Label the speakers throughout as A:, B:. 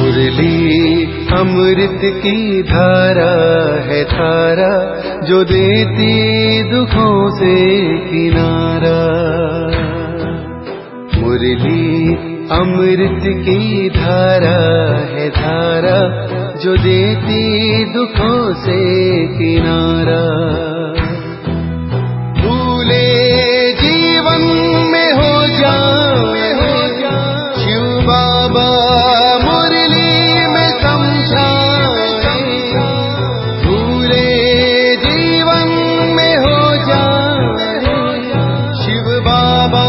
A: मुरली अमृत की धारा है धारा, जो देती दुखों से किनारा। मुरली अमृत की धारा है धारा, जो देती दुखों से किनारा। भूले जीवन में हो जाए शिव बाबा मुरली में समझाए। भूले जीवन में हो जाए शिव बाबा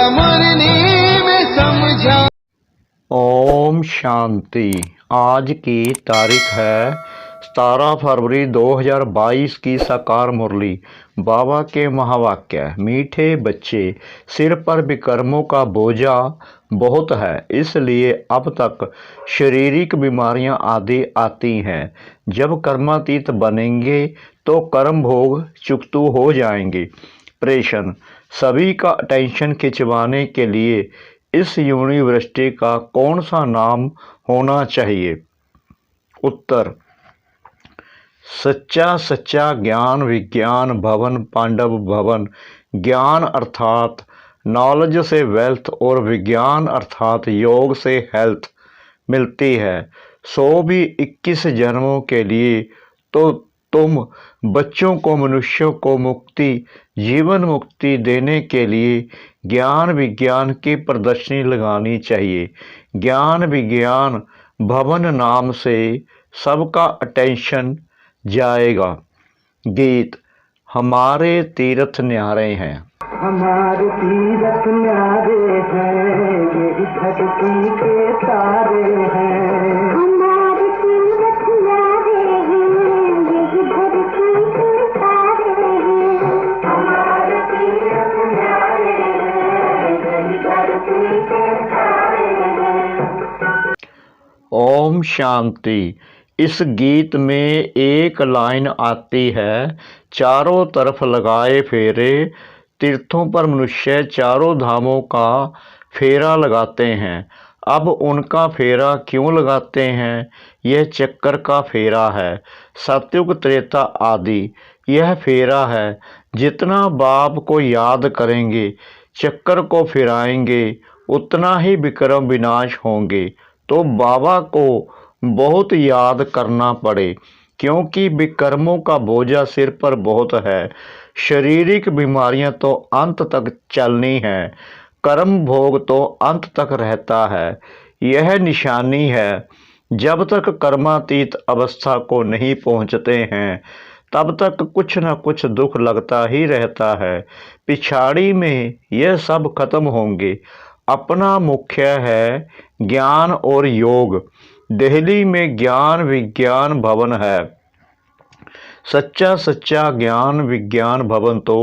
A: मुरली में समझाए।
B: ओम शांति। आज की तारीख है 17 फरवरी 2022 की साकार मुरली। बाबा के महावाक्य। मीठे बच्चे, सिर पर विकर्मों का बोझा बहुत है, इसलिए अब तक शारीरिक बीमारियां आदि आती हैं। जब कर्मातीत बनेंगे तो कर्म भोग चुकतू हो जाएंगे। प्रश्न, सभी का अटेंशन खिंचवाने के लिए इस यूनिवर्सिटी का कौन सा नाम होना चाहिए? उत्तर, सच्चा ज्ञान विज्ञान भवन पांडव भवन। ज्ञान अर्थात नॉलेज से वेल्थ और विज्ञान अर्थात योग से हेल्थ मिलती है। सो भी 21 जन्मों के लिए तो तुम बच्चों को मनुष्यों को मुक्ति जीवन मुक्ति देने के लिए ज्ञान विज्ञान की प्रदर्शनी लगानी चाहिए। ज्ञान विज्ञान भवन नाम से सबका अटेंशन जाएगा। गीत। हमारे तीर्थ न्यारे हैं।
C: हमारे तीर्थ न्यारे हैं, ये धरती के तारे हैं। हमारे तीर्थ न्यारे हैं, ये धरती के तारे हैं। हमारे तीर्थ न्यारे हैं, ये धरती के तारे हैं।
B: ओम शांति। इस गीत में एक लाइन आती है, चारों तरफ लगाए फेरे, तीर्थों पर मनुष्य चारों धामों का फेरा लगाते हैं। अब उनका फेरा क्यों लगाते हैं? यह चक्कर का फेरा है। सतयुग त्रेता आदि यह फेरा है। जितना बाप को याद करेंगे, चक्कर को फिराएंगे, उतना ही विक्रम विनाश होंगे। तो बाबा को बहुत याद करना पड़े, क्योंकि विकर्मों का बोझा सिर पर बहुत है। शारीरिक बीमारियां तो अंत तक चलनी है, कर्म भोग तो अंत तक रहता है। यह निशानी है, जब तक कर्मातीत अवस्था को नहीं पहुंचते हैं तब तक कुछ न कुछ दुख लगता ही रहता है। पिछाड़ी में यह सब खत्म होंगे। अपना मुख्य है ज्ञान और योग। दिल्ली में ज्ञान विज्ञान भवन है। सच्चा ज्ञान विज्ञान भवन तो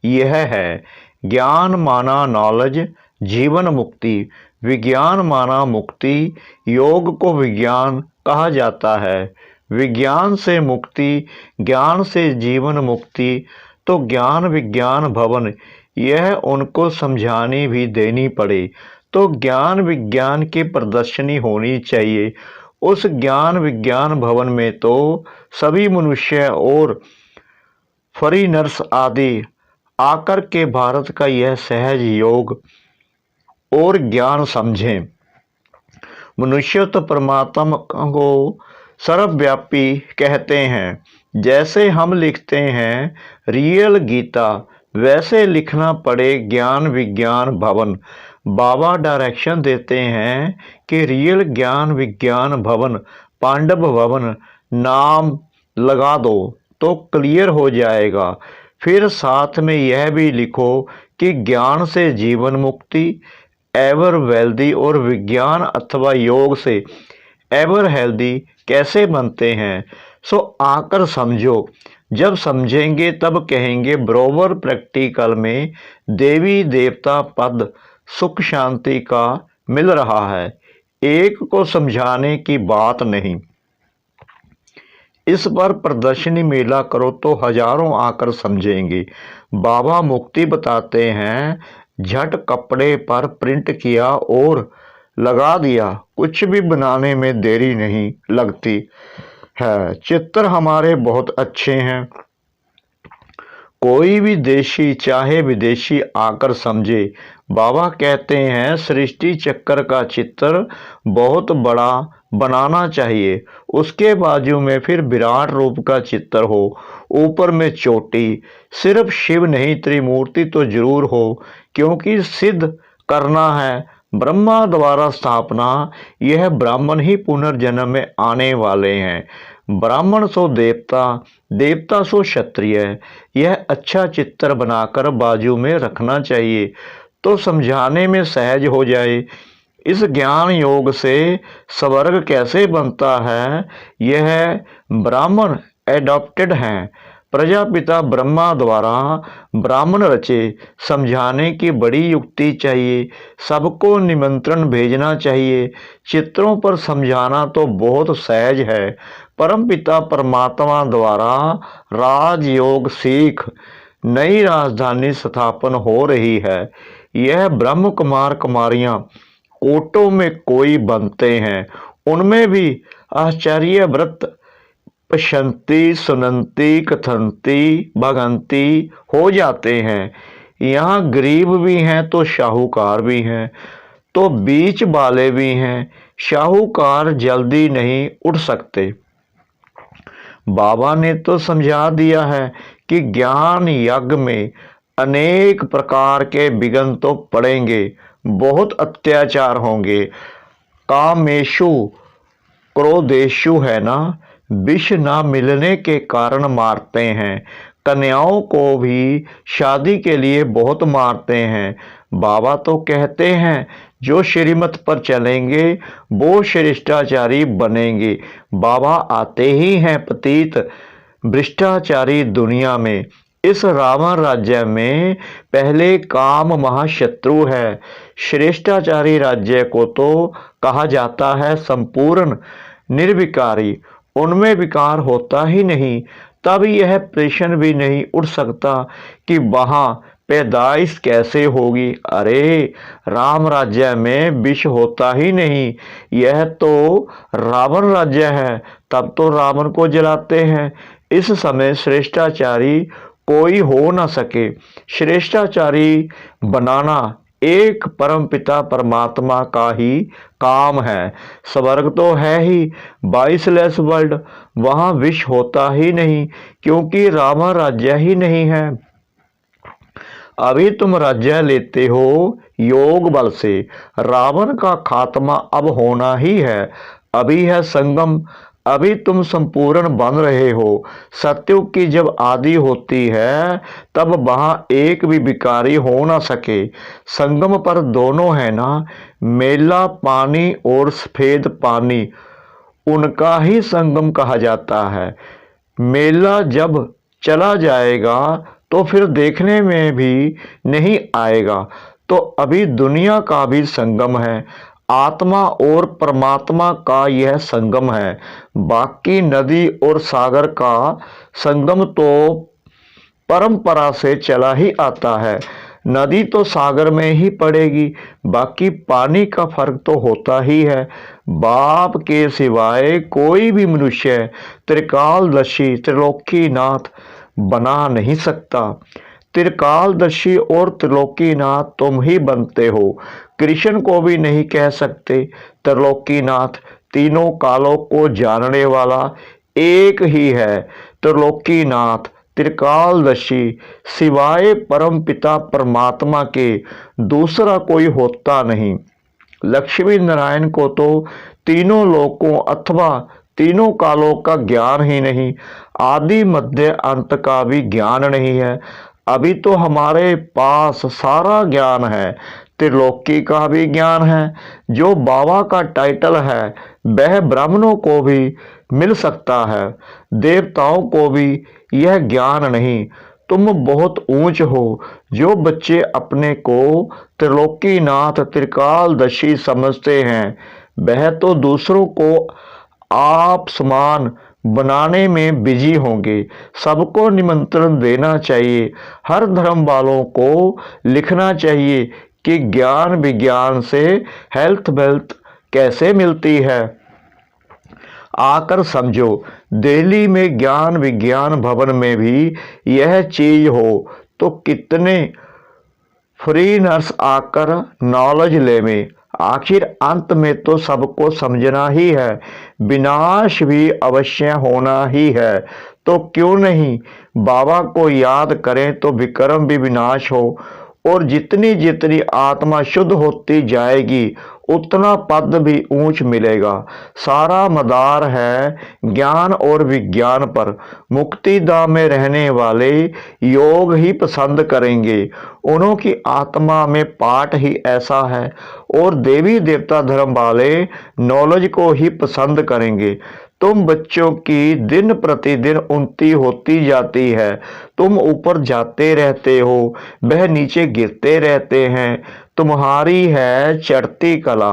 B: यह है। ज्ञान माना नॉलेज, जीवन मुक्ति, विज्ञान माना मुक्ति। योग को विज्ञान कहा जाता है। विज्ञान से मुक्ति, ज्ञान से जीवन मुक्ति। तो ज्ञान विज्ञान भवन यह उनको समझानी भी देनी पड़े, तो ज्ञान विज्ञान की प्रदर्शनी होनी चाहिए। उस ज्ञान विज्ञान भवन में तो सभी मनुष्य और फॉरेनर्स आदि आकर के भारत का यह सहज योग और ज्ञान समझें। मनुष्य तो परमात्मा को सर्वव्यापी कहते हैं। जैसे हम लिखते हैं रियल गीता, वैसे लिखना पड़े ज्ञान विज्ञान भवन। बाबा डायरेक्शन देते हैं कि रियल ज्ञान विज्ञान भवन पांडव भवन नाम लगा दो तो क्लियर हो जाएगा। फिर साथ में यह भी लिखो कि ज्ञान से जीवन मुक्ति, एवर वेल्दी, और विज्ञान अथवा योग से एवर हेल्दी कैसे बनते हैं। सो आकर समझो। जब समझेंगे तब कहेंगे बरोबर प्रैक्टिकल में देवी देवता पद सुख शांति का मिल रहा है। एक को समझाने की बात नहीं। इस पर प्रदर्शनी मेला करो तो हजारों आकर समझेंगे। बाबा मुक्ति बताते हैं, झट कपड़े पर प्रिंट किया और लगा दिया, कुछ भी बनाने में देरी नहीं लगती है। चित्र हमारे बहुत अच्छे हैं, कोई भी देशी चाहे विदेशी आकर समझे। बाबा कहते हैं सृष्टि चक्र का चित्र बहुत बड़ा बनाना चाहिए, उसके बाजू में फिर विराट रूप का चित्र हो, ऊपर में चोटी। सिर्फ शिव नहीं, त्रिमूर्ति तो जरूर हो, क्योंकि सिद्ध करना है ब्रह्मा द्वारा स्थापना। यह ब्राह्मण ही पुनर्जन्म में आने वाले हैं। ब्राह्मण सो देवता, देवता सो क्षत्रिय। यह अच्छा चित्र बनाकर बाजू में रखना चाहिए तो समझाने में सहज हो जाए। इस ज्ञान योग से स्वर्ग कैसे बनता है, यह ब्राह्मण एडॉप्टेड हैं। प्रजापिता ब्रह्मा द्वारा ब्राह्मण रचे, समझाने की बड़ी युक्ति चाहिए, सबको निमंत्रण भेजना चाहिए। चित्रों पर समझाना तो बहुत सहज है। परमपिता परमात्मा द्वारा राजयोग सीख नई राजधानी स्थापन हो रही है। यह ब्रह्म कुमार कुमारियां कोटों में कोई बनते हैं, उनमें भी आचार्य व्रत पश्यंती सुनंती कथंती भगंती हो जाते हैं। यहाँ गरीब भी हैं तो शाहूकार भी हैं, तो बीच वाले भी हैं। शाहूकार जल्दी नहीं उठ सकते। बाबा ने तो समझा दिया है कि ज्ञान यज्ञ में अनेक प्रकार के विघ्न तो पड़ेंगे, बहुत अत्याचार होंगे। कामेशु क्रोधेशु है ना, विष ना मिलने के कारण मारते हैं। कन्याओं को भी शादी के लिए बहुत मारते हैं। बाबा तो कहते हैं जो श्रीमत पर चलेंगे वो शिष्टाचारी बनेंगे। बाबा आते ही हैं पतित भ्रष्टाचारी दुनिया में। इस रावण राज्य में पहले काम महाशत्रु है। श्रेष्ठाचारी राज्य को तो कहा जाता है संपूर्ण निर्विकारी, उनमें विकार होता ही नहीं। तब यह प्रश्न भी नहीं उठ सकता कि वहां पैदाइश कैसे होगी। अरे राम राज्य में विष होता ही नहीं, यह तो रावण राज्य है, तब तो रावण को जलाते हैं। इस समय श्रेष्ठाचारी कोई हो न सके। श्रेष्ठाचारी बनाना एक परमपिता परमात्मा का ही काम है। स्वर्ग तो है ही 22 वर्ल्ड, वहां विष होता ही नहीं, क्योंकि रावण राज्य ही नहीं है। अभी तुम राज्य लेते हो योग बल से, रावण का खात्मा अब होना ही है। अभी है संगम, अभी तुम संपूर्ण बन रहे हो। सत्युग की जब आदि होती है तब वहां एक भी विकारी हो ना सके। संगम पर दोनों है ना, मेला पानी और सफेद पानी, उनका ही संगम कहा जाता है। मेला जब चला जाएगा तो फिर देखने में भी नहीं आएगा। तो अभी दुनिया का भी संगम है, आत्मा और परमात्मा का यह संगम है। बाकी नदी और सागर का संगम तो परंपरा से चला ही आता है। नदी तो सागर में ही पड़ेगी, बाकी पानी का फर्क तो होता ही है। बाप के सिवाय कोई भी मनुष्य त्रिकालदर्शी त्रिलोकीनाथ बना नहीं सकता। त्रिकालदर्शी और त्रिलोकीनाथ तुम ही बनते हो। कृष्ण को भी नहीं कह सकते त्रिलोकीनाथ। तीनों कालों को जानने वाला एक ही है त्रिलोकीनाथ त्रिकालदर्शी। सिवाय परम पिता परमात्मा के दूसरा कोई होता नहीं। लक्ष्मी नारायण को तो तीनों लोकों अथवा तीनों कालों का ज्ञान ही नहीं, आदि मध्य अंत का भी ज्ञान नहीं है। अभी तो हमारे पास सारा ज्ञान है, त्रिलोकी का भी ज्ञान है। जो बाबा का टाइटल है वह ब्राह्मणों को भी मिल सकता है, देवताओं को भी यह ज्ञान नहीं। तुम बहुत ऊंच हो। जो बच्चे अपने को त्रिलोकीनाथ त्रिकालदर्शी समझते हैं वह तो दूसरों को आप समान बनाने में बिजी होंगे। सबको निमंत्रण देना चाहिए, हर धर्म वालों को लिखना चाहिए कि ज्ञान विज्ञान से हेल्थ वेल्थ कैसे मिलती है। आकर समझो, दिल्ली में ज्ञान विज्ञान भवन में भी यह चीज हो तो कितने फ्री नर्स आकर नॉलेज ले में। आखिर अंत में तो सबको समझना ही है, विनाश भी अवश्य होना ही है। तो क्यों नहीं बाबा को याद करें तो विक्रम भी विनाश हो, और जितनी जितनी आत्मा शुद्ध होती जाएगी उतना पद भी ऊंच मिलेगा। सारा मदार है ज्ञान और विज्ञान पर। मुक्ति धाम में रहने वाले योग ही पसंद करेंगे, उन्हों की आत्मा में पाठ ही ऐसा है, और देवी देवता धर्म वाले नॉलेज को ही पसंद करेंगे। तुम बच्चों की दिन प्रतिदिन उन्नति होती जाती है, तुम ऊपर जाते रहते हो, वह नीचे गिरते रहते हैं। तुम्हारी है चढ़ती कला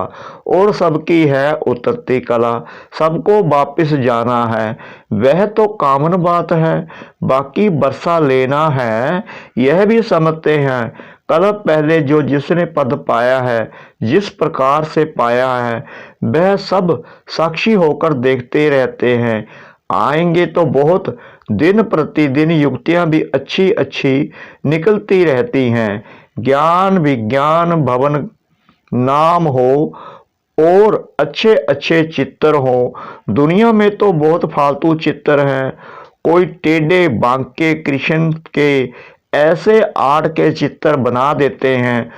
B: और सबकी है उतरती कला, सबको वापस जाना है, वह तो कॉमन बात है। बाकी बरसा लेना है यह भी समझते हैं। कल पहले जो जिसने पद पाया है, जिस प्रकार से पाया है, वह सब साक्षी होकर देखते रहते हैं। आएंगे तो बहुत, दिन प्रतिदिन युक्तियां भी अच्छी अच्छी निकलती रहती हैं। ज्ञान विज्ञान भवन नाम हो और अच्छे अच्छे चित्र हो। दुनिया में तो बहुत फालतू चित्र हैं, कोई टेढ़े बांके कृष्ण के ऐसे आर्ट के चित्र बना देते हैं,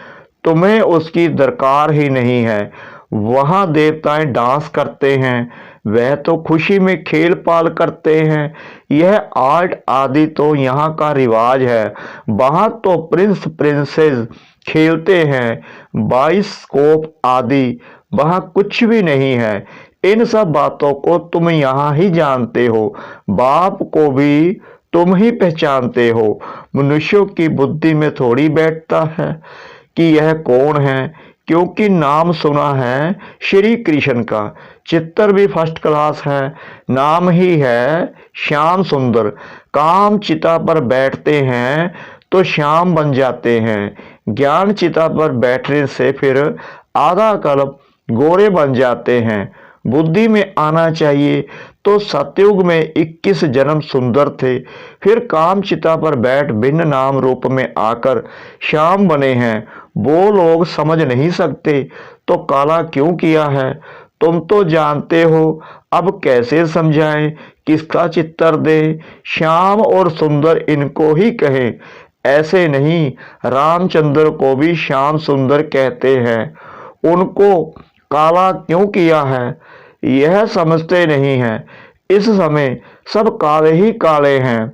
B: तुम्हें उसकी दरकार ही नहीं है। वहाँ देवताएं डांस करते हैं, वह तो खुशी में खेल पाल करते हैं। यह आर्ट आदि तो यहाँ का रिवाज है, वहाँ तो प्रिंस प्रिंसेस खेलते हैं। बाइस्कोप आदि वहाँ कुछ भी नहीं है। इन सब बातों को तुम यहाँ ही जानते हो, बाप को भी तुम ही पहचानते हो। मनुष्यों की बुद्धि में थोड़ी बैठता है कि यह कौन है, क्योंकि नाम सुना है श्री कृष्ण का, चित्र भी फर्स्ट क्लास है, नाम ही है श्याम सुंदर। काम चिता पर बैठते हैं तो श्याम बन जाते हैं, ज्ञान चिता पर बैठने से फिर आधा कल्प गोरे बन जाते हैं। बुद्धि में आना चाहिए तो सतयुग में 21 जन्म सुंदर थे, फिर काम चिता पर बैठ भिन्न नाम रूप में आकर श्याम बने हैं। वो लोग समझ नहीं सकते तो काला क्यों किया है, तुम तो जानते हो। अब कैसे समझाएं, किसका चित्तर दे, श्याम और सुंदर इनको ही कहें, ऐसे नहीं। रामचंद्र को भी श्याम सुंदर कहते हैं, उनको काला क्यों किया है यह समझते नहीं हैं। इस समय सब काले ही काले हैं।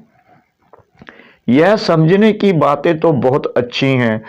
B: यह समझने की बातें तो बहुत अच्छी हैं,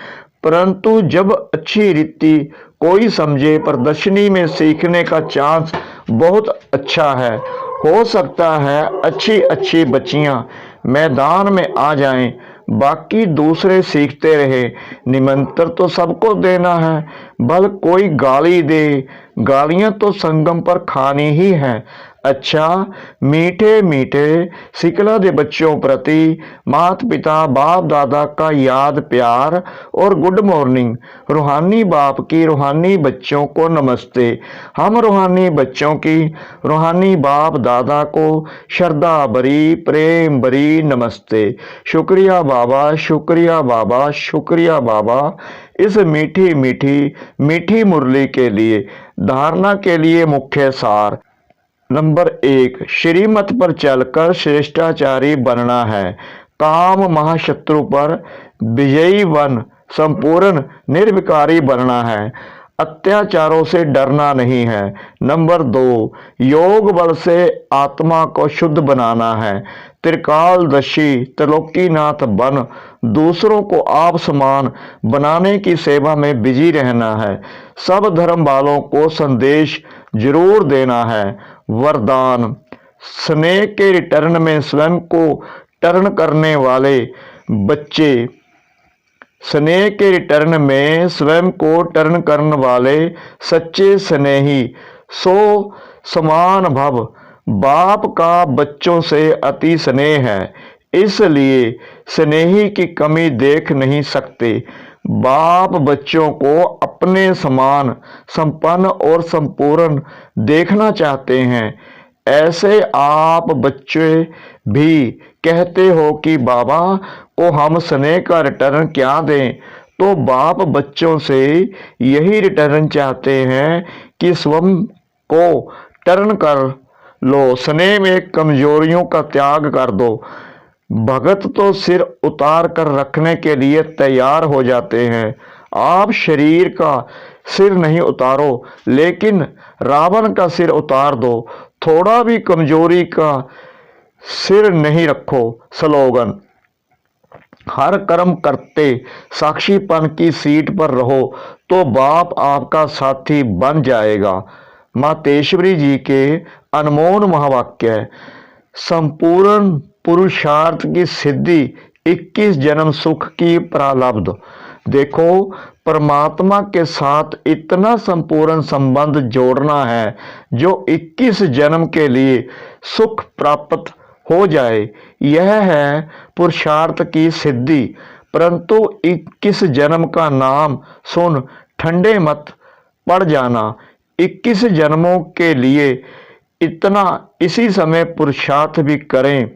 B: परंतु जब अच्छी रीति कोई समझे, प्रदर्शनी में सीखने का चांस बहुत अच्छा है। हो सकता है अच्छी अच्छी बच्चियां मैदान में आ जाएं, बाकी दूसरे सीखते रहे। निमंत्रण तो सबको देना है, भल कोई गाली दे, गालियां तो संगम पर खानी ही है। अच्छा, मीठे मीठे सिकला दे बच्चों प्रति माता पिता बाप दादा का याद प्यार और गुड मॉर्निंग। रूहानी बाप की रूहानी बच्चों को नमस्ते। हम रूहानी बच्चों की रूहानी बाप दादा को श्रद्धा भरी प्रेम भरी नमस्ते। शुक्रिया बाबा, शुक्रिया बाबा, शुक्रिया बाबा, इस मीठी मीठी मीठी मुरली के लिए। धारणा के लिए मुख्य सार। नंबर 1, श्रीमत पर चलकर श्रेष्ठाचारी बनना है। काम महाशत्रु पर विजयी बन संपूर्ण निर्विकारी बनना है। अत्याचारों से डरना नहीं है। नंबर 2, योग बल से आत्मा को शुद्ध बनाना है। त्रिकालदर्शी त्रिलोकीनाथ बन दूसरों को आप समान बनाने की सेवा में बिजी रहना है। सब धर्म वालों को संदेश जरूर देना है। वरदान, स्नेह के रिटर्न में स्वयं को टर्न करने वाले बच्चे, स्नेह के रिटर्न में स्वयं को टर्न करने वाले सच्चे स्नेही, सो समान भव। बाप का बच्चों से अति स्नेह है, इसलिए स्नेही की कमी देख नहीं सकते। बाप बच्चों को अपने समान संपन्न और संपूर्ण देखना चाहते हैं। ऐसे आप बच्चे भी कहते हो कि बाबा को हम स्नेह का रिटर्न क्या दें, तो बाप बच्चों से यही रिटर्न चाहते हैं कि स्वयं को टर्न कर लो, स्नेह में कमजोरियों का त्याग कर दो। भगत तो सिर उतार कर रखने के लिए तैयार हो जाते हैं। आप शरीर का सिर नहीं उतारो, लेकिन रावण का सिर उतार दो। थोड़ा भी कमजोरी का सिर नहीं रखो। स्लोगन: हर कर्म करते साक्षीपन की सीट पर रहो तो बाप आपका साथी बन जाएगा। मातेश्वरी जी के अनमोल महावाक्य। संपूर्ण पुरुषार्थ की सिद्धि 21 जन्म सुख की प्रारब्ध। देखो, परमात्मा के साथ इतना संपूर्ण संबंध जोड़ना है जो 21 जन्म के लिए सुख प्राप्त हो जाए, यह है पुरुषार्थ की सिद्धि। परंतु 21 जन्म का नाम सुन ठंडे मत पड़ जाना। 21 जन्मों के लिए इतना इसी समय पुरुषार्थ भी करें,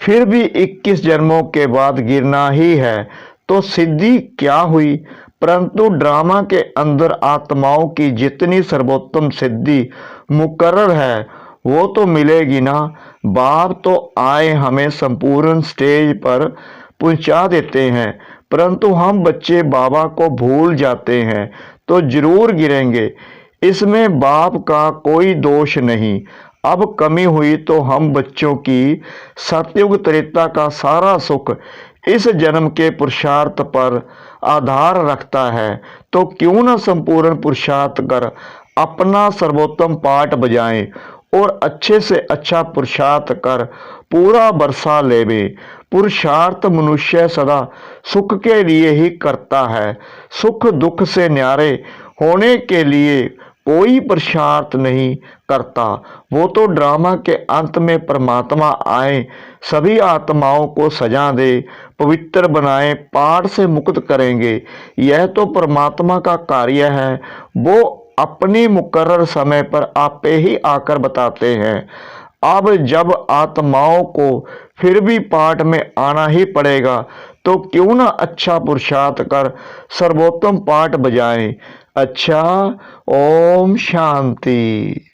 B: फिर भी 21 जन्मों के बाद गिरना ही है, तो सिद्धि क्या हुई। परंतु ड्रामा के अंदर आत्माओं की जितनी सर्वोत्तम सिद्धि मुकर्रर है वो तो मिलेगी ना। बाप तो आए हमें संपूर्ण स्टेज पर पहुंचा देते हैं, परंतु हम बच्चे बाबा को भूल जाते हैं तो जरूर गिरेंगे। इसमें बाप का कोई दोष नहीं। अब कमी हुई तो हम बच्चों की सतयुग त्रेता का सारा सुख इस जन्म के पुरुषार्थ पर आधार रखता है, तो क्यों न संपूर्ण पुरुषार्थ कर अपना सर्वोत्तम पाठ बजाएं और अच्छे से अच्छा पुरुषार्थ कर पूरा बरसा लेवे। पुरुषार्थ मनुष्य सदा सुख के लिए ही करता है। सुख दुख से न्यारे होने के लिए कोई पुरुषार्थ नहीं करता। वो तो ड्रामा के अंत में परमात्मा आए, सभी आत्माओं को सजा दे, पवित्र बनाए, पाठ से मुक्त करेंगे। यह तो परमात्मा का कार्य है। वो अपनी मुकर्रर समय पर आपे ही आकर बताते हैं। अब जब आत्माओं को फिर भी पाठ में आना ही पड़ेगा, तो क्यों ना अच्छा पुरुषार्थ कर सर्वोत्तम पाठ बजाएं। अच्छा, ओम शांति।